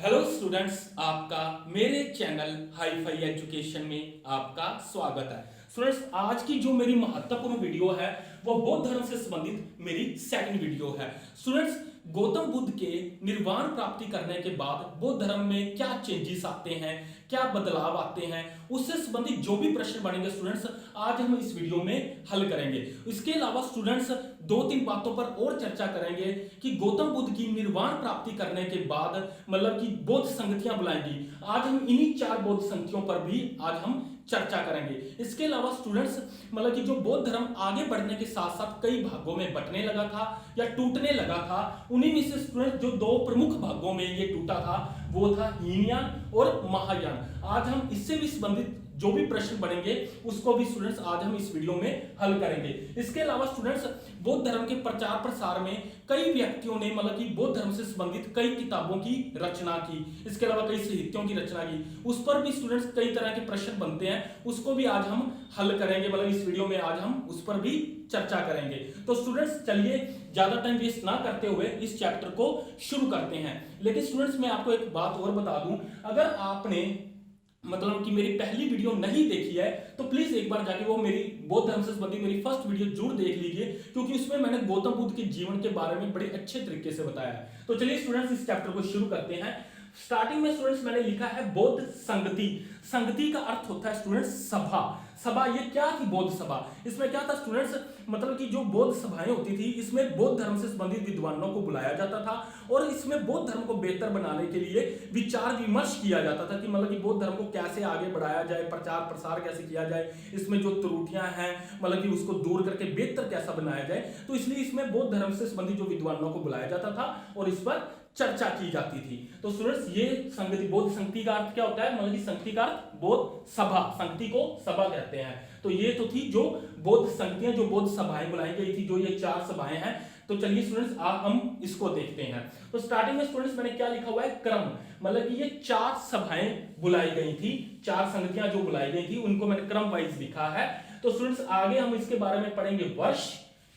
Hello students, आपका मेरे channel hi fi education में आपका स्वागत है। स्टूडेंट्स, आज की जो मेरी महत्वपूर्ण वीडियो है वो बौद्ध धर्म से संबंधित मेरी सेकंड वीडियो है। स्टूडेंट्स, गौतम बुद्ध के निर्वाण प्राप्ति करने के बाद बौद्ध धर्म में क्या चेंजेस आते हैं, क्या बदलाव आते हैं, उससे संबंधित जो भी प्रश्न बनेंगे स्टूडेंट्स आज हम इस वीडियो में हल करेंगे। इसके अलावा स्टूडेंट्स दो तीन बातों पर और चर्चा करेंगे कि गौतम बुद्ध की निर्वाण प्राप्ति करने के बाद मतलब कि बौद्ध संगतियां बुलाएंगी। आज हम इन्हीं चार बौद्ध संगतियों पर भी आज हम चर्चा करेंगे। इसके अलावा स्टूडेंट्स मतलब कि जो बौद्ध धर्म आगे बढ़ने के साथ साथ कई भागों में बंटने लगा था या टूटने लगा था, उन्हीं में से स्टूडेंट जो दो प्रमुख भागों में ये टूटा था वो था हीनयान और महायान। आज हम इससे भी संबंधित जो भी प्रश्न बनेंगे उसको भी स्टूडेंट्स आज हम इस वीडियो में हल करेंगे। इसके अलावा स्टूडेंट्स बौद्ध धर्म के प्रचार प्रसार में कई व्यक्तियों ने मतलब कि बौद्ध धर्म से संबंधित कई किताबों की रचना की, इसके अलावा कई साहित्यों की रचना की, उस पर भी स्टूडेंट्स कई तरह के प्रश्न बनते हैं, उसको भी आज हम हल करेंगे। मतलब इस वीडियो में आज हम उस पर भी चर्चा करेंगे। तो स्टूडेंट्स चलिए ज्यादा टाइम वेस्ट ना करते हुए इस चैप्टर को शुरू करते हैं। लेकिन स्टूडेंट्स मैं आपको एक बात और बता दूं, अगर आपने मतलब कि मेरी पहली वीडियो नहीं देखी है तो प्लीज एक बार जाके वो मेरी बौद्ध धर्म से संबंधित मेरी फर्स्ट वीडियो जरूर देख लीजिए, क्योंकि उसमें मैंने गौतम बुद्ध के जीवन के बारे में बड़े अच्छे तरीके से बताया है। तो चलिए स्टूडेंट्स इस चैप्टर को शुरू करते हैं। स्टार्टिंग में स्टूडेंट्स मैंने लिखा है बौद्ध संगति। संगति का अर्थ होता है स्टूडेंट्स सभा। सभा ये क्या थी? बौद्ध सभा। इसमें क्या था स्टूडेंट्स, मतलब कि जो बौद्ध सभाएं होती थी इसमें बौद्ध धर्म से संबंधित विद्वानों को बुलाया जाता था और इसमें बौद्ध धर्म को बेहतर बनाने के लिए विचार विमर्श किया जाता था कि मतलब कि बौद्ध धर्म को कैसे आगे बढ़ाया जाए, प्रचार प्रसार कैसे किया जाए, इसमें जो त्रुटियां हैं मतलब कि उसको दूर करके बेहतर कैसा बनाया जाए। तो इसलिए इसमें बौद्ध धर्म से संबंधित जो विद्वानों को बुलाया जाता था और इस पर चर्चा की जाती थी। तो स्टूडेंट्स ये संगति, बौद्ध संगति का अर्थ क्या होता है? मतलब कि संगति का अर्थ बौद्ध सभा, संगति को सभा कहते हैं। तो ये तो थी जो बौद्ध संगतियां, जो बौद्ध सभाएं बुलाई गई थी, जो ये चार सभाएं हैं। तो चलिए स्टूडेंट्स आज हम इसको देखते हैं। तो स्टार्टिंग में स्टूडेंट्स मैंने क्या लिखा हुआ है? क्रम। मतलब कि ये चार सभाएं बुलाई गई थी, चार संगतियां जो बुलाई गई थी उनको मैंने क्रम वाइज लिखा है। तो स्टूडेंट्स आगे हम इसके बारे में पढ़ेंगे वर्ष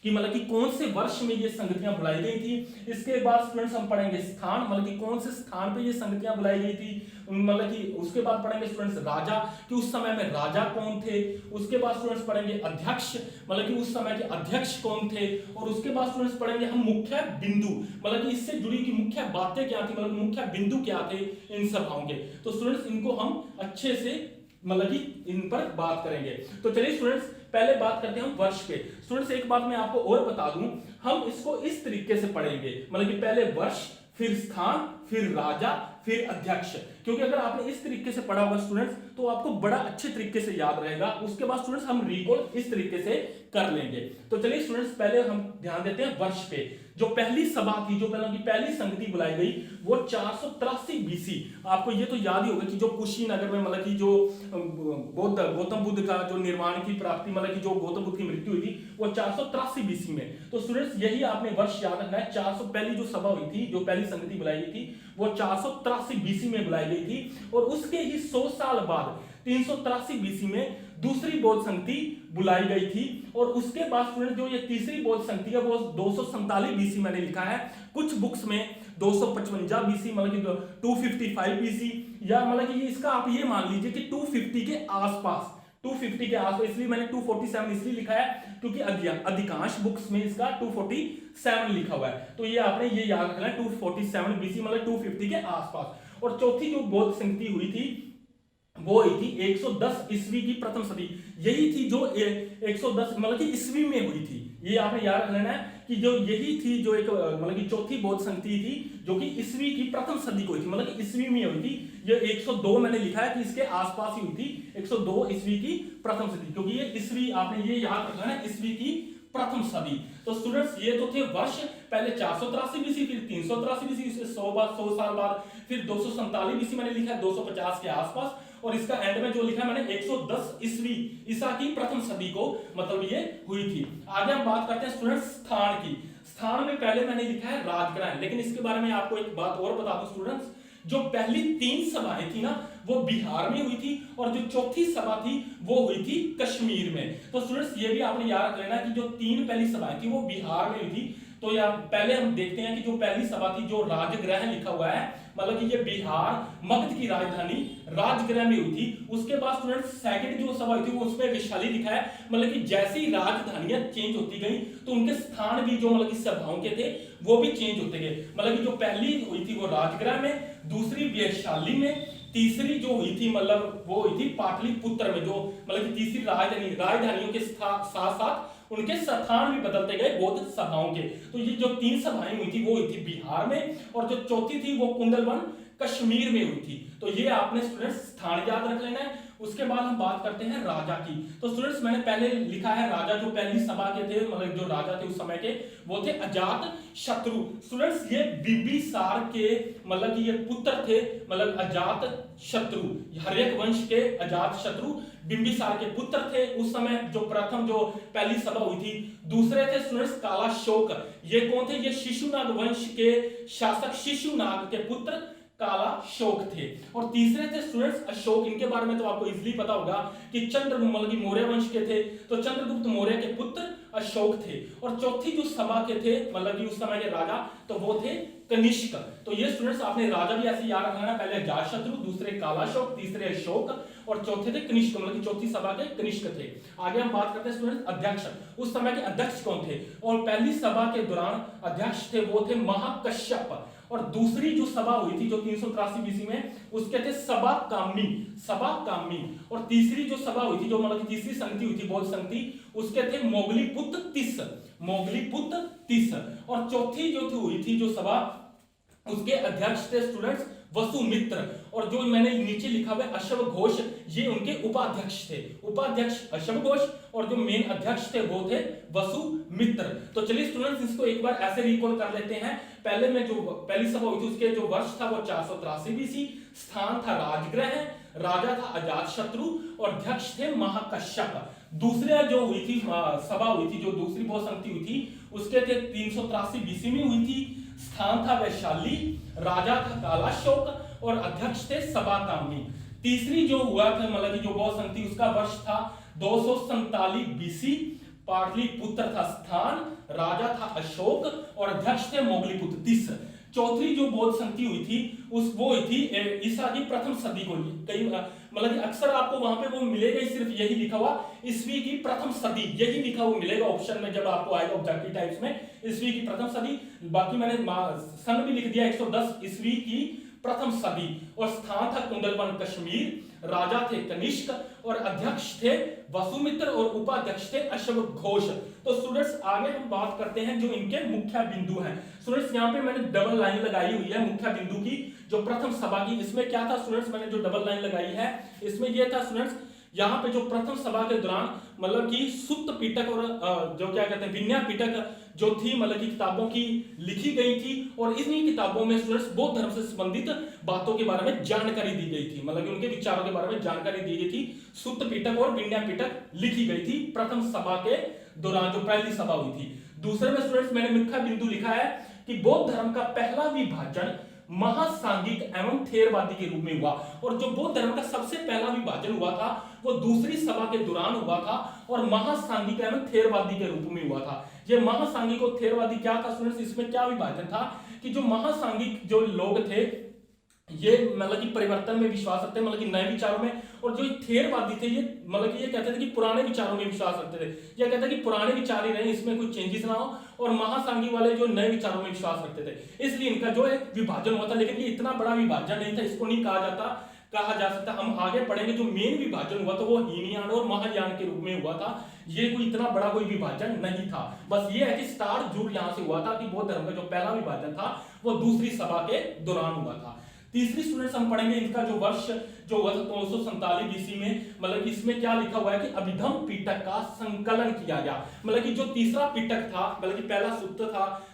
कि मतलब कि कौन से वर्ष में ये संगतियां बुलाई गई थी। इसके बाद स्टूडेंट्स हम पढ़ेंगे स्थान, मतलब कि कौन से स्थान पे ये संगतियां बुलाई गई थी। मतलब कि उसके बाद पढ़ेंगे स्टूडेंट्स राजा, कि उस समय में राजा कौन थे। उसके बाद स्टूडेंट्स पढ़ेंगे अध्यक्ष, मतलब कि उस समय के अध्यक्ष कौन थे। और उसके बाद स्टूडेंट्स पढ़ेंगे हम मुख्य बिंदु, मतलब कि इससे जुड़ी की मुख्य बातें क्या थी, मतलब मुख्य बिंदु क्या थे इन सभाओं के। तो स्टूडेंट्स इनको हम अच्छे से मतलब कि इन पर बात करेंगे। तो चलिए स्टूडेंट्स पहले बात करते हैं हम वर्ष पे। स्टूडेंट्स एक बात मैं आपको और बता दूं, हम इसको इस तरीके से पढ़ेंगे, मतलब कि पहले वर्ष, फिर स्थान, फिर राजा, फिर अध्यक्ष। क्योंकि अगर आपने इस तरीके से पढ़ा होगा स्टूडेंट्स तो आपको बड़ा अच्छे तरीके से याद रहेगा। उसके बाद स्टूडेंट्स हम रिकॉल इस तरीके से कर लेंगे। तो चलिए स्टूडेंट्स पहले हम ध्यान देते हैं वर्ष पे। जो पहली सभा थी, जो पहली संगति बुलाई गई वो 483 बीसी। आपको ये तो याद ही होगा कि जो कुशीनगर में मतलब कि जो गौतम बुद्ध का जो निर्माण की प्राप्ति, मतलब कि जो गौतम बुद्ध की मृत्यु हुई थी वो 483 बीसी में। तो स्टूडेंट्स यही आपने वर्ष याद रखना है। 400 पहली जो सभा हुई थी, जो पहली संगति बुलाई गई थी वो 483 बीसी में बुलाई गई थी। और उसके ही 100 साल बाद 383 बीसी में दूसरी बौद्ध संगति बुलाई गई थी। और उसके बाद स्टूडेंट जो ये तीसरी बौद्ध संगति है वो 247 बीसी मैंने लिखा है। कुछ बुक्स में 255 बीसी, मतलब कि 255 बीसी, या मतलब कि इसका आप ये मान लीजिए कि 250 के आसपास, 250 के आसपास। इसलिए मैंने 247 इसलिए लिखा है क्योंकि अधिकांश बुक्स में इसका 247 लिखा हुआ है। तो ये आपने ये याद रखना है 247 बीसी मतलब 250 के आसपास। और चौथी जो बौद्ध संगति हुई थी वो हुई थी 110 ईस्वी की प्रथम सदी। यही थी जो 110 मतलब कि ईस्वी में हुई थी। ये आपने याद रखना है कि जो यही थी जो एक मतलब कि चौथी बौद्ध संगति थी जो कि ईस्वी की प्रथम सदी को हुई थी, मतलब कि ईस्वी में हुई थी। ये 102 मैंने लिखा है कि इसके आसपास ही हुई थी, 102 ईस्वी की प्रथम सदी, क्योंकि ये ईस्वी आपने ये याद रखना है ईस्वी की प्रथम सदी। तो स्टूडेंट्स ये तो थे वर्ष, पहले 483 बीसी, फिर 383 बीसी, इससे 100 साल बाद फिर 247 बीसी मैंने लिखा है, 250 के आसपास। और इसका एंड में जो लिखा है मैंने 110 ईस्वी ईसा की प्रथम सदी को मतलब ये हुई थी। आगे हम बात करते हैं स्टूडेंट्स स्थान की। स्थान में पहले मैंने लिखा है राजगृह, लेकिन इसके बारे में आपको एक बात और बता दूं स्टूडेंट्स, जो पहली 3 सभाएं थी ना वो बिहार में हुई थी और जो चौथी सभा थी वो हुई थी कश्मीर में। तो स्टूडेंट्स ये भी आपने याद रख लेना कि जो 3 पहली सभाएं थी वो बिहार में हुई थी। तो या पहले हम देखते हैं कि जो पहली सभा थी, जो राजगृह लिखा हुआ है, मतलब कि ये बिहार मगध की राजधानी राजगृह में हुई थी। उसके बाद स्टूडेंट सेकंड जो सभा हुई थी वो उसमें वैशाली लिखा है, मतलब कि जैसे ही राजधानियां चेंज होती गई तो उनके स्थान भी जो मतलब कि सभाओं के थे वो भी चेंज होते गए। मतलब कि जो पहली हुई थी वो राजगृह में, दूसरी वैशाली में, तीसरी जो हुई थी मतलब वो हुई थी पाटलिपुत्र में, जो मतलब कि तीसरी राजधानियों के साथ साथ उनके स्थान भी बदलते गए बौद्ध सभाओं के। तो ये जो 3 सभाएं हुई थी वो हुई थी बिहार में, और जो चौथी थी वो कुंडलवन कश्मीर में हुई थी। तो ये आपने स्टूडेंट्स स्थान याद रख लेना है। उसके बाद हम बात करते हैं राजा की। तो स्टूडेंट्स मैंने पहले लिखा है राजा जो पहली सभा के थे, मतलब जो राजा थे उस समय के, वो थे अजात शत्रु। स्टूडेंट्स ये बिंबिसार के मतलब कि ये पुत्र थे, मतलब अजात शत्रु, हर्यक वंश के अजात शत्रु बिंबिसार के पुत्र थे उस समय। जो प्रथम जो पहली सभा हुई थी। दूसरे थे स्टूडेंट्स कालाशोक। ये कौन थे? ये शिशुनाग वंश के शासक शिशुनाग के पुत्र कालाशोक थे। और तीसरे थे स्टूडेंट्स अशोक। इनके बारे में तो आपको इजीली पता होगा कि चंद्रगुप्त मतलब कि मौर्य वंश के थे, तो चंद्रगुप्त मौर्य के पुत्र अशोक थे। और चौथी जो सभा के थे मतलब कि उस समय के राजा, तो वो थे कनिष्क। तो ये स्टूडेंट्स आपने राजा भी ऐसे याद रखना है, पहले अजातशत्रु, दूसरे कालाशोक, तीसरे अशोक और चौथे थे कनिष्क, मतलब कि चौथी सभा के कनिष्क थे। आगे हम बात करते हैं स्टूडेंट्स अध्यक्ष। उस समय के अध्यक्ष कौन थे? और पहली सभा के दौरान अध्यक्ष थे वो थे महाकश्यप। और दूसरी जो सभा हुई थी जो 383 बीसी में, उसके थे सभा कामी। और तीसरी जो सभा हुई थी जो मतलब की तीसरी संगति हुई थी बौद्ध संगति, उसके थे मोगलीपुत्र तिस। और चौथी जो हुई थी जो सभा, उसके अध्यक्ष थे स्टूडेंट्स वसुमित्र। और जो मैंने नीचे लिखा हुआ अश्व घोष, ये उनके उपाध्यक्ष थे। उपाध्यक्ष अश्व घोष और जो मेन अध्यक्ष थे वो थे वसुमित्र। तो चलिए स्टूडेंट्स इसको एक बार ऐसे रिकॉल कर लेते हैं। पहले में जो पहली सभा हुई थी उसके जो वर्ष था वो 483 बीसी, स्थान था राजगृह, राजा था अजातशत्रु और अध्यक्ष थे महाकश्यप। दूसरे जो हुई थी सभा हुई थी, जो दूसरी बौद्ध संगति हुई थी, उसके थे 383 बीसी में हुई थी, स्थान था वैशाली, राजा था कालाशोक और अध्यक्ष थे सभाकामी। तीसरी जो हुआ था मतलब कि जो बौद्ध संगति, उसका वर्ष था 247 बीसी, पाटलिपुत्र था स्थान, राजा था अशोक और अध्यक्ष थे मोगलीपुत्र तिस। चौथी जो बौद्ध संगति हुई थी वो हुई थी ईसा की प्रथम सदी को। कई मतलब अक्सर आपको वहां पे वो मिलेगा ही, सिर्फ यही लिखा हुआ ईस्वी की प्रथम सदी, यही लिखा हुआ मिलेगा ऑप्शन में जब आपको आएगा ऑब्जेक्टिव टाइप्स में, ईस्वी की प्रथम सदी। बाकी मैंने सन भी लिख दिया 110 ईस्वी की प्रथम सदी। और स्थान था कुंडलवन कश्मीर, राजा थे कनिष्क और अध्यक्ष थे वसुमित्र और उपाध्यक्ष थे अश्व घोष। तो स्टूडेंट्स आगे हम बात करते हैं जो इनके मुख्य बिंदु हैं। स्टूडेंट्स यहाँ पे मैंने डबल लाइन लगाई हुई है मुख्य बिंदु की, जो प्रथम सभा की। इसमें क्या था स्टूडेंट्स, मैंने जो डबल लाइन लगाई है इसमें यह था स्टूडेंट्स, यहाँ पे जो प्रथम सभा के दौरान मतलब कि सुत्त पिटक और जो क्या कहते हैं विनय पिटक जो थी मतलब की किताबों की लिखी गई थी, और इन्हीं किताबों में स्टूडेंट्स बौद्ध धर्म से संबंधित बातों के बारे में जानकारी दी गई थी, मतलब कि उनके विचारों के बारे में जानकारी दी गई थी। सुत्त पिटक और विनय पिटक लिखी गई थी प्रथम सभा के दौरान, जो पहली सभा हुई थी। दूसरे में स्टूडेंट्स मैंने मुख्य बिंदु लिखा है कि बौद्ध धर्म का पहला विभाजन महासांगिक एवं थेरवादी के रूप में हुआ। और जो बौद्ध धर्म का सबसे पहला विभाजन हुआ था वो दूसरी सभा के दौरान हुआ था और महासांगिक एवं थेरवादी के रूप में हुआ था। ये महासांगिक और थेरवादी क्या था स्टूडेंट्स, इसमें क्या विभाजन था कि जो महासांगिक जो लोग थे ये मतलब कि परिवर्तन में विश्वास रखते हैं, मतलब कि नए विचारों में, और जो थेरवादी थे ये मतलब कि ये कहते थे कि पुराने विचारों में विश्वास रखते थे। ये कहते थे कि पुराने विचार ही रहे, इसमें कोई चेंजेस ना हो, और महासांगी वाले जो नए विचारों में विश्वास रखते थे। इसलिए इनका जो एक विभाजन हुआ था, लेकिन ये इतना बड़ा विभाजन नहीं था, इसको नहीं कहा जा सकता। हम आगे पढ़ेंगे जो मेन विभाजन हुआ था वो हीनयान और महायान के रूप में हुआ था। ये कोई इतना बड़ा कोई विभाजन नहीं था, बस ये है कि स्टार जुग यहां से हुआ था कि बौद्ध धर्म का जो पहला विभाजन था वो दूसरी सभा के दौरान हुआ था। तीसरी स्टूडेंट्स हम पढ़ेंगे इनका जो वर्ष जो हुआ था 247 बीसी में, मतलब इसमें क्या लिखा हुआ है कि अभिधम पिटक का संकलन किया गया। मतलब कि जो तीसरा पिटक था, मतलब कि पहला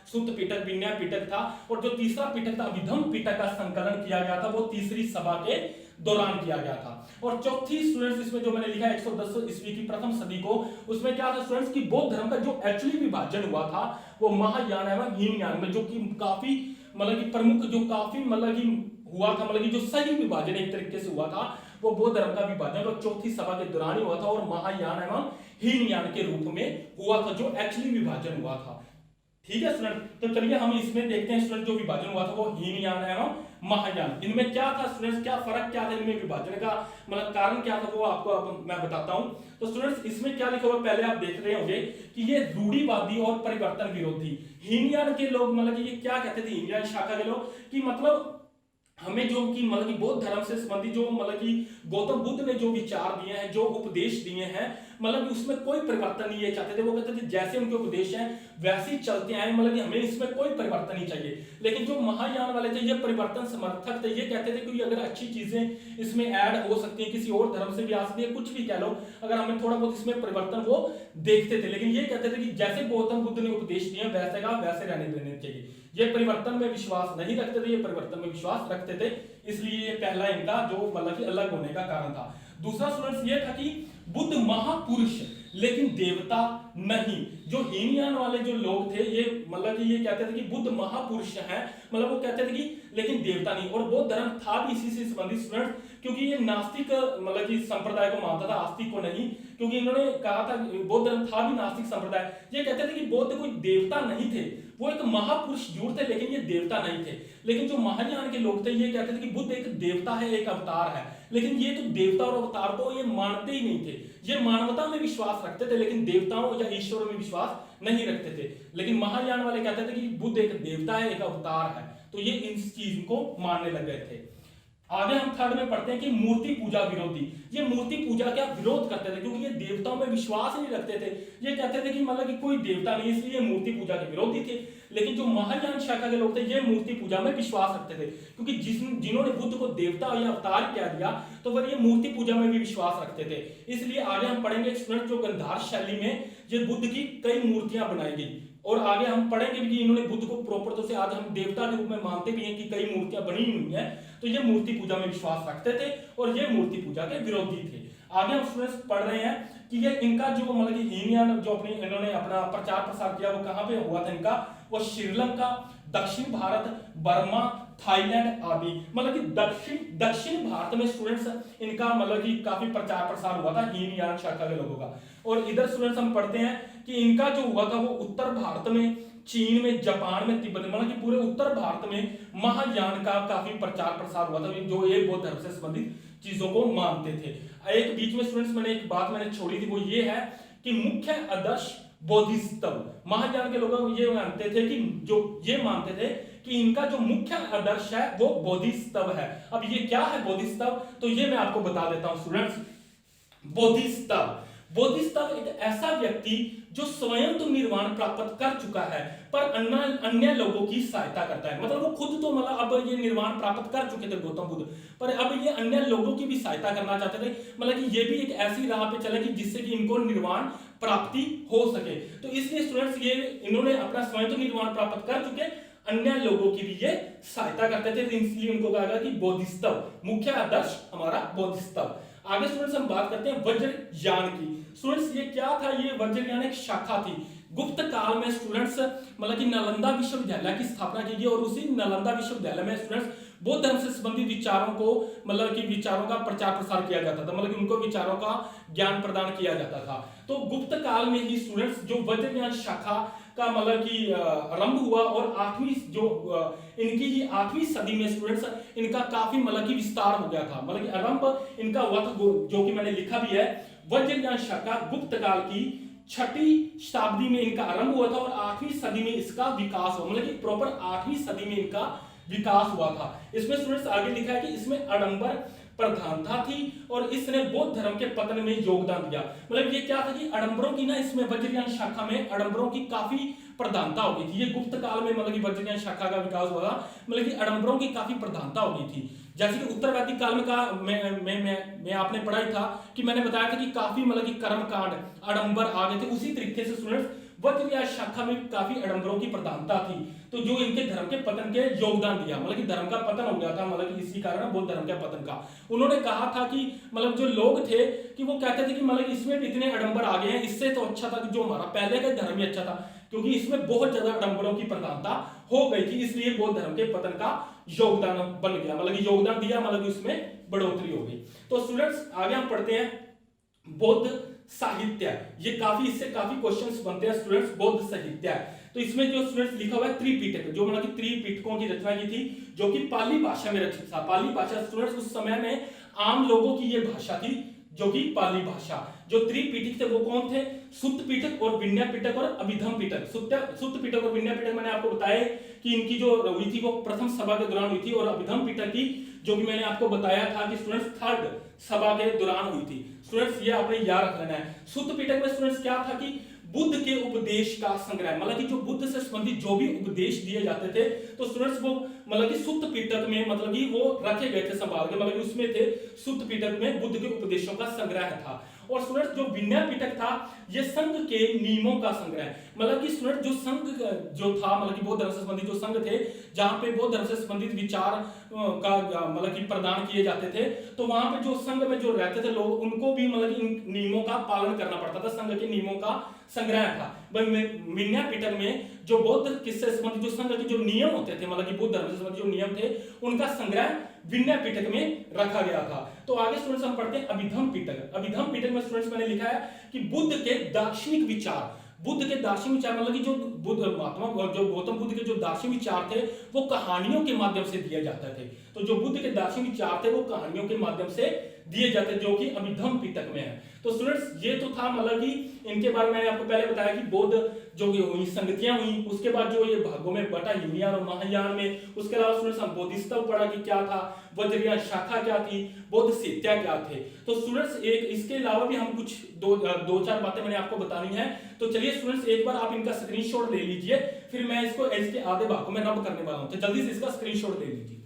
सुत्त पिटक विनय पिटक था, और जो तीसरा पिटक था अभिधम पिटक का संकलन किया गया था वो तीसरी सभा के दौरान किया गया था। और चौथी स्टूडेंट्स इसमें जो मैंने लिखा है 110 ईस्वी की प्रथम सदी को, उसमें क्या था स्टूडेंट्स कि बौद्ध धर्म का जो एक्चुअली विभाजन हुआ था वो महायान एवं हीनयान में, जो कि काफी मतलब कि प्रमुख जो काफी मतलब कि हुआ था, मतलब कि जो सही विभाजन एक तरीके से हुआ था वो बौद्ध धर्म का विभाजन और चौथी सभा के दौरान ही हुआ था, और महायान एवं हीनयान के रूप में हुआ था जो एक्चुअली विभाजन हुआ था। ठीक है स्टूडेंट, तो चलिए हम इसमें देखते हैं स्टूडेंट जो विभाजन हुआ था वो हीनयान एवं महायान, इनमें क्या था स्टूडेंट्स, क्या फर्क क्या था इनमें, विभाजन का मतलब कारण क्या था वो आपको अब मैं बताता हूं। तो स्टूडेंट्स इसमें क्या लिखा हुआ पहले आप देख रहे होंगे कि ये रूढ़िवादी और परिवर्तन विरोधी। हीनयान के लोग मतलब कि ये क्या कहते थे, हीनयान शाखा के लोग, कि मतलब हमें जो कि मतलब कि बौद्ध धर्म से संबंधित जो मतलब कि गौतम बुद्ध ने जो विचार दिए हैं, जो उपदेश दिए हैं, मतलब कि उसमें कोई परिवर्तन नहीं ये चाहते थे। वो कहते थे जैसे उनके उपदेश हैं वैसे ही चलते आए, मतलब कि हमें इसमें कोई परिवर्तन नहीं चाहिए। लेकिन जो महायान वाले थे ये परिवर्तन समर्थक थे, ये कहते थे कि अगर अच्छी चीजें इसमें ऐड हो सकती है, किसी और धर्म से भी आ सकती है, कुछ भी कह लो, अगर हमें थोड़ा बहुत इसमें परिवर्तन वो देखते थे। लेकिन ये कहते थे कि जैसे गौतम बुद्ध ने उपदेश दिए वैसे का वैसे रहने देने चाहिए। ये परिवर्तन में विश्वास नहीं रखते थे, ये परिवर्तन में विश्वास रखते थे, इसलिए ये पहला इनका जो मतलब कि अलग होने का कारण था। दूसरा स्टूडेंट्स ये था कि बुद्ध महापुरुष लेकिन देवता नहीं। जो हीनयान वाले जो लोग थे ये मतलब कि ये कहते थे कि बुद्ध महापुरुष हैं, मतलब वो कहते थे कि लेकिन देवता नहीं। और बौद्ध धर्म था भी इसी से संबंधित स्टूडेंट, क्योंकि ये नास्तिक मतलब कि संप्रदाय को मानता था, आस्तिक को नहीं, क्योंकि इन्होंने कहा था बौद्ध धर्म था भी नास्तिक संप्रदाय। ये कहते थे कि बौद्ध कोई देवता नहीं थे, वो एक महापुरुष जरूर थे लेकिन ये देवता नहीं थे। लेकिन जो महायान के लोग थे ये कहते थे कि बुद्ध एक देवता है, एक अवतार है, लेकिन ये तो देवता और अवतार को ये मानते ही नहीं थे। ये मानवता में विश्वास रखते थे लेकिन देवताओं या ईश्वर में विश्वास नहीं रखते थे। लेकिन महायान वाले कहते थे कि बुद्ध एक देवता है, एक अवतार है, तो ये इस चीज को मानने लग गए थे। आगे हम थर्ड में पढ़ते हैं कि मूर्ति पूजा विरोधी। ये मूर्ति पूजा का विरोध करते थे क्योंकि ये देवताओं में विश्वास नहीं रखते थे। ये कहते थे कि मतलब कि कोई देवता नहीं, इसलिए मूर्ति पूजा के विरोधी थे। लेकिन जो महायान शाखा के लोग थे ये मूर्ति पूजा में विश्वास रखते थे, क्योंकि जिन्होंने बुद्ध को देवता या अवतार कह दिया तो फिर ये मूर्ति पूजा में भी विश्वास रखते थे। इसलिए आगे हम पढ़ेंगे स्टूडेंट जो गांधार शैली में ये बुद्ध की कई मूर्तियां बनाई गई, और आगे हम पढ़ेंगे कि इन्होंने बुद्ध को प्रॉपर तो से आज हम देवता के रूप में मानते भी हैं कि कई मूर्तियां बनी हुई हैं, तो ये मूर्ति पूजा में विश्वास रखते थे और ये मूर्ति पूजा के विरोधी थे। आगे हम स्टूडेंट्स पढ़ रहे हैं कि ये इनका जो मतलब कि हीनयान जो अपनी इन्होंने अपना प्रचार प्रसार किया वो कहां पे हुआ था इनका, वो श्रीलंका, दक्षिण भारत, बर्मा, थाईलैंड आदि, मतलब कि दक्षिण भारत में स्टूडेंट्स इनका मतलब कि काफी प्रचार प्रसार हुआ था हीनयान शाखा के लोगों का। और इधर स्टूडेंट्स हम पढ़ते हैं कि इनका जो हुआ था वो उत्तर भारत में, चीन में, जापान में, तिब्बत में, मतलब कि पूरे उत्तर भारत में महायान का काफी प्रचार प्रसार हुआ था, जो ये बौद्ध धर्म से संबंधित चीजों को मानते थे। एक बीच में स्टूडेंट्स मैंने एक बात मैंने छोड़ी थी, वो ये है कि मुख्य आदर्श बोधिसत्व। महायान के लोग ये मानते थे कि जो ये मानते थे कि इनका जो मुख्य आदर्श है वो बोधिसत्व है। अब ये क्या है बोधिसत्व, तो ये मैं आपको बता देता हूं स्टूडेंट्स। बोधिसत्व एक ऐसा व्यक्ति जो स्वयं तो निर्वाण प्राप्त कर चुका है पर अन्य लोगों की सहायता करता है। मतलब वो खुद तो मतलब अब ये निर्वाण प्राप्त कर चुके थे गौतम बुद्ध, पर अब ये अन्य लोगों की भी सहायता करना चाहते थे, मतलब कि ये भी एक ऐसी राह पे चले कि जिससे कि इनको निर्वाण प्राप्ति हो सके। तो इसलिए स्टूडेंट्स ये इन्होंने अपना स्वयं तो निर्वाण प्राप्त कर चुके, अन्य लोगों की भी ये सहायता करते थे, इसलिए उनको कहा गया कि बोधिसत्व, मुख्य आदर्श हमारा बोधिसत्व। आगे स्टूडेंट्स हम बात करते हैं वज्रयान की। स्टूडेंट्स ये क्या था, ये वज्रयान एक शाखा थी। गुप्त काल में स्टूडेंट्स मतलब कि नालंदा विश्वविद्यालय की स्थापना की गई और उसी नालंदा विश्वविद्यालय में स्टूडेंट्स बौद्ध धर्म से संबंधित विचारों को मतलब कि विचारों का प्रचार प्रसार किया जाता था, मतलब कि उनको विचारों का ज्ञान प्रदान किया जाता था। तो गुप्त काल में ही स्टूडेंट्स जो वज्रयान शाखा का मतलब कि आरंभ हुआ और इनकी 8वीं सदी में स्टूडेंट्स इनका काफी मतलब कि विस्तार हो गया था, मतलब कि आरंभ इनका हुआ था, जो कि मैंने लिखा भी है। वज्रयान शाखा गुप्त काल की 6वीं शताब्दी में इनका आरंभ हुआ था और 8वीं सदी में इसका विकास हुआ, मतलब कि प्रॉपर 8वीं सदी में इनका विकास हुआ था। इसमें स्टूडेंट्स आगे लिखा है कि इसमें आडंबर प्रधानता थी और इसने बौद्ध धर्म के पतन में योगदान दिया। मतलब ये क्या था कि आडंबरों की ना इसमें वज्रयान शाखा में आडंबरों की काफी प्रधानता हो गई थी। ये गुप्त काल में मतलब कि वज्रयान शाखा का विकास हुआ, मतलब कि आडंबरों की काफी प्रधानता हो गई थी। जैसे कि उत्तर वैदिक काल में का मैं आपने पढ़ा ही था कि मैंने बताया था कि काफी मतलब कि कर्मकांड आडंबर आ गए थे, उसी तरीके से स्टूडेंट्स वज्रयान शाखा में काफी आडंबरों की प्रधानता थी, तो जो इनके धर्म के पतन के योगदान दिया, मतलब कि धर्म का पतन हो गया था, मतलब कि इसी कारण बौद्ध धर्म के पतन का। उन्होंने कहा था कि मतलब जो लोग थे कि वो कहते थे कि मतलब इसमें भी इतने आडंबर आ गए हैं, इससे तो अच्छा था कि जो हमारा पहले का धर्म ही अच्छा था, क्योंकि इसमें बहुत ज्यादा आडंबरों की प्रधानता हो गई थी, इसलिए बौद्ध धर्म के पतन का योगदान बन गया, मतलब कि योगदान दिया, मतलब इसमें बढ़ोतरी हो गई। तो स्टूडेंट्स आगे हम पढ़ते हैं बौद्ध साहित्य। ये इससे काफी क्वेश्चंस बनते हैं स्टूडेंट्स। बौद्ध साहित्य तो इसमें जो स्टूडेंट्स लिखा हुआ है त्रिपिटक, जो मतलब कि त्रिपिटकों की रचना की थी, जो कि पाली भाषा में रचित था। पाली भाषा स्टूडेंट्स उस समय में आम लोगों की ये भाषा थी, जो कि पाली भाषा। जो त्रिपिटक थे वो कौन थे? सुत्त पिटक और विनय पिटक और अभिधम पिटक। सुत्त पिटक और विनय पिटक मैंने आपको बताया कि इनकी जो हुई थी वो प्रथम सभा के दौरान हुई थी, और अभिधम पिटक की जो कि मैंने आपको बताया था कि स्टूडेंट्स थर्ड सभा के दौरान हुई थी। स्टूडेंट्स ये आपने याद रख लेना है। सुत्त पिटक में स्टूडेंट्स क्या था कि बुद्ध के उपदेश का संग्रह, मतलब कि जो बुद्ध से संबंधित जो भी उपदेश दिए जाते थे, तो स्टूडेंट्स वो मतलब कि सुत्त पिटक में मतलब कि वो रखे गए थे संभाल के, मतलब कि उसमें थे सुत्त पिटक में बुद्ध के उपदेशों का संग्रह था। और स्टूडेंट्स जो विनय पिटक था ये संघ के नियमों का संग्रह, मतलब कि स्टूडेंट जो संघ जो था, मतलब कि बौद्ध धर्म से संबंधित जो संघ थे, जहां पे बौद्ध धर्म से संबंधित विचार का मतलब कि प्रदान किए जाते थे, तो वहां पे जो संघ में जो रहते थे लोग, उनको भी मतलब कि इन नियमों का पालन करना पड़ता था। संघ के नियमों का संग्रह था। विनय पिटक में जो बौद्ध किससे संबंधित जो संघ के जो नियम होते थे, मतलब कि बुद्ध धर्म से संबंधित जो नियम थे, उनका संग्रह विनय पिटक में रखा गया था। तो आगे स्टूडेंट्स हम पढ़ते हैं अभिधम पिटक। अभिधम पिटक में स्टूडेंट्स मैंने लिखा है कि बुद्ध के दार्शनिक विचार, बुद्ध के दार्शनिक विचार मतलब कि जो बुद्ध महात्मा जो गौतम बुद्ध के जो दार्शनिक विचार थे वो कहानियों के माध्यम से दिए जाते थे। तो जो बुद्ध के दार्शनिक विचार थे वो कहानियों के माध्यम से दिए जाते, जो कि अभिधम पिटक में है। तो स्टूडेंट्स ये तो था मतलब कि इनके बारे में मैंने आपको पहले बताया कि बौद्ध जो हुई संगतियां हुई, उसके बाद जो ये भागों में बटा हीनयान और महायान में, उसके अलावा स्टूडेंट्स हम बोधिसत्व पढ़ा कि क्या था, वज्रयान शाखा क्या थी, बौद्ध साहित्य क्या थे। तो स्टूडेंट्स एक इसके अलावा भी हम कुछ दो चार बातें मैंने आपको बतानी है। तो चलिए स्टूडेंट्स एक बार आप इनका स्क्रीनशॉट ले लीजिए, फिर मैं इसको इसके आधे भागों में रब करने वाला हूं, तो जल्दी से इसका स्क्रीनशॉट ले लीजिए।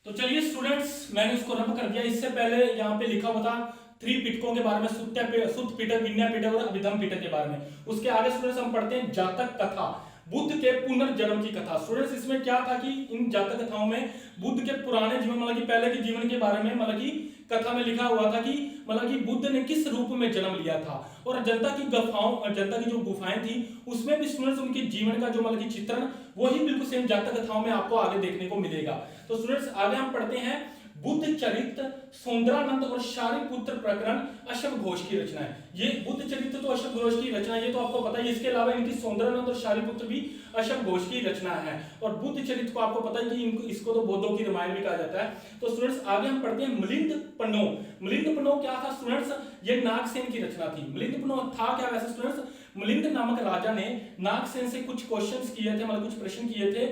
तो चलिए स्टूडेंट्स मैंने इसको रब कर दिया। इससे पहले यहाँ पे लिखा हुआ था त्रिपिटकों के बारे में, सुत्त पिटक, विनय पिटक और अभिधम पिटक के बारे में। उसके आगे स्टूडेंट्स हम पढ़ते हैं जातक कथा, बुद्ध के पुनर्जन्म की कथा। स्टूडेंट्स इसमें क्या था कि इन जातक कथाओं में बुद्ध के पुराने जीवन मतलब कि पहले के जीवन के बारे में मतलब कि कथा में लिखा हुआ था कि मतलब कि बुद्ध ने किस रूप में जन्म लिया था, और जनता की जो गुफाएं थी उसमें भी स्टूडेंट्स उनके जीवन का जो मतलब कि चित्रण वही बिल्कुल सेम जातक कथाओं में आपको आगे देखने को मिलेगा। तो स्टूडेंट्स आगे हम पढ़ते हैं बुद्ध चरित्र, सौंदरानंद और शारिपुत्र प्रकरण अशोक घोष की रचना है। ये बुद्ध चरित्र तो अशोक घोष की रचना है, ये तो आपको पता है। इसके अलावा इनकी सौंदरानंद और शारिपुत्र भी अशोक घोष की रचना है। और बुद्ध चरित्र को आपको पता है कि इसको तो बौद्धों की रामायण भी कहा जाता है। तो स्टूडेंट्स आगे हम पढ़ते हैं मिलिंद पन्नो। मिलिंद पन्नो क्या था स्टूडेंट्स? ये नागसेन की रचना थी। मिलिंद पन्नो था क्या वैसे स्टूडेंट्स? मिलिंद नामक राजा ने नागसेन से कुछ क्वेश्चंस किए थे, मतलब कुछ प्रश्न किए थे,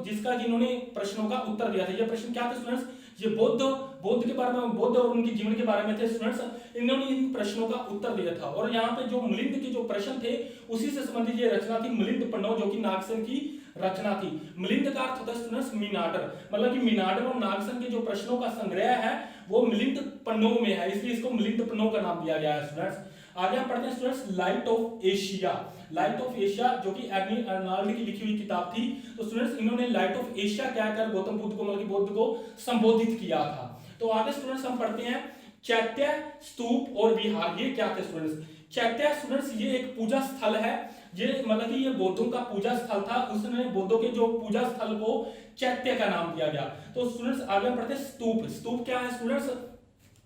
जिसका इन्होंने प्रश्नों का उत्तर दिया था। ये प्रश्न क्या थे स्टूडेंट्स? ये बौद्ध के बारे में, बौद्ध और उनके जीवन के बारे में थे स्टूडेंट्स। इन्होंने इन प्रश्नों का उत्तर दिया था, और यहाँ पे जो मिलिंद के जो प्रश्न थे उसी से संबंधित ये रचना थी मिलिंद पन्नो, जो कि नागसेन की रचना थी। मिलिंद का अर्थ होता है स्टूडेंट्स मीनांडर, मतलब कि मीनांडर और नागसेन के जो प्रश्नों का संग्रह है वो मिलिंद पन्नो में है, इसलिए इसको मिलिंद पन्नो का नाम दिया गया है स्टूडेंट्स। आगे हम पढ़ते हैं students light of Asia. Light of Asia जो कि एबनी अर्नाल्ड की लिखी हुई किताब थी। तो स्टूडेंट्स इन्होंने लाइट ऑफ एशिया कहकर गौतम बुद्ध को मतलब कि बुद्ध को संबोधित किया था। तो आगे स्टूडेंट्स हम पढ़ते हैं चैत्य, स्तूप और विहार। ये क्या थे स्टूडेंट्स? चैत्य स्टूडेंट्स ये एक पूजा स्थल है, ये मतलब कि ये बौद्धों का पूजा स्थल था। उसने बौद्धों के जो पूजा स्थल को चैत्य का नाम दिया गया। तो स्टूडेंट्स आगे हम पढ़ते हैं स्तूप। स्तूप क्या है स्टूडेंट्स?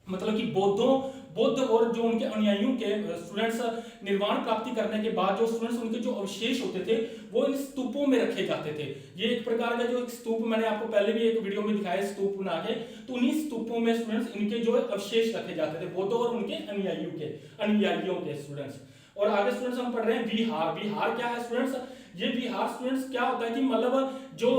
मतलब कि बौद्ध और जो उनके अनुयायियों के स्टूडेंट्स निर्वाण प्राप्ति करने के बाद जो स्टूडेंट्स उनके जो अवशेष होते थे वो इन स्तूपों में रखे जाते थे। ये एक प्रकार का जो एक स्तूप, मैंने आपको पहले भी एक वीडियो में दिखाया स्तूप बना के, तो उन्हीं स्तूपों में स्टूडेंट्स इनके जो अवशेष रखे जाते थे बौद्धों और उनके अनुयायियों के स्टूडेंट्स। और आगे स्टूडेंट्स हम पढ़ रहे हैं विहार। विहार क्या है स्टूडेंट्स? ये विहार स्टूडेंट्स क्या होता है कि मतलब जो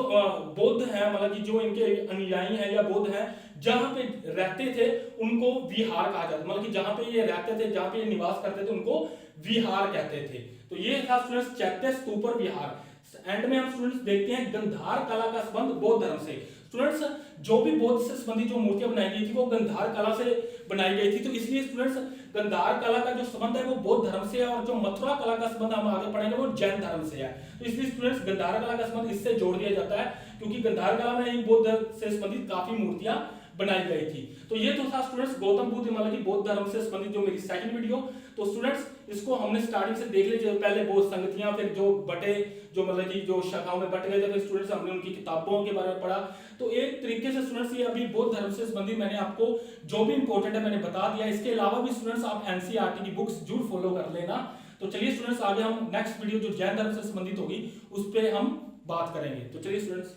बौद्ध है, मतलब कि जो इनके अनुयायी हैं या बौद्ध हैं, जहां पे रहते थे उनको विहार कहा जाता है। मतलब कि जहां पे ये रहते थे, जहां पे ये निवास करते थे, उनको विहार कहते थे। तो ये था स्टूडेंट्स चैत्य, स्तूप और विहार। एंड में हम स्टूडेंट्स देखते हैं गंधार कला का संबंध बौद्ध धर्म से। स्टूडेंट्स जो भी बौद्ध से संबंधित जो मूर्तियां बनाई गई थी वो गंधार कला से बनाई गई थी। तो इसलिए स्टूडेंट्स गंधार कला का जो संबंध है वो बौद्ध धर्म से है, और जो मथुरा कला का संबंध हम आगे पढ़ेंगे वो जैन धर्म से है। तो इसलिए स्टूडेंट्स गंधार कला का संबंध इससे जोड़ दिया जाता है, क्योंकि गंधार कला में बौद्ध से संबंधित काफी मूर्तियां बनाई गई थी। तो ये तो था स्टूडेंट्स गौतम बुद्ध मतलब कि बौद्ध धर्म से संबंधित जो मेरी सेकंड वीडियो। तो स्टूडेंट्स इसको हमने स्टार्टिंग से देख ली, पहले बहुत संगतियां, फिर जो बटे जो मतलब कि जो शाखाओं में बट गए थे, फिर स्टूडेंट्स हमने उनकी किताबों के बारे में पढ़ा। तो एक तरीके से स्टूडेंट्स ये अभी बौद्ध धर्म से संबंधित मैंने आपको जो भी इंपॉर्टेंट है मैंने बता दिया। इसके अलावा भी स्टूडेंट्स आप एनसीईआरटी की बुक्स जरूर फॉलो कर लेना। तो चलिए स्टूडेंट्स आगे हम नेक्स्ट वीडियो जो जैन धर्म से संबंधित होगी उस पर हम बात करेंगे। तो चलिए स्टूडेंट्स